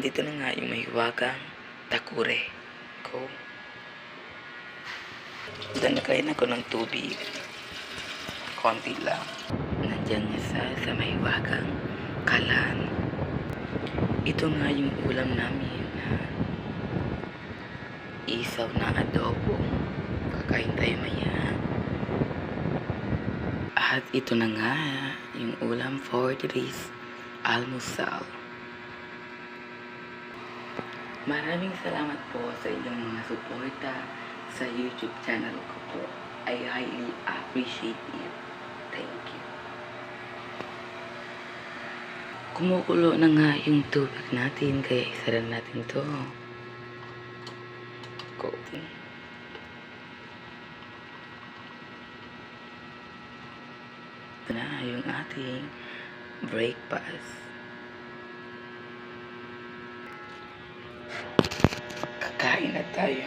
Andito na nga yung may hiwagang takure ko. Nakain ako ng tubig. Konti lang. Nandyan nga sa may hiwagang kalan. Ito nga yung ulam namin na isaw na adobo. Kakain tayo maya. At ito na nga yung ulam for today's almusal. Maraming salamat po sa inyong mga suporta sa YouTube channel ko po. I highly appreciate it. Thank you. Kumukulo na nga yung tubig natin, kaya isara natin to. Go. Ito na yung ating breakfast. Kakain na tayo.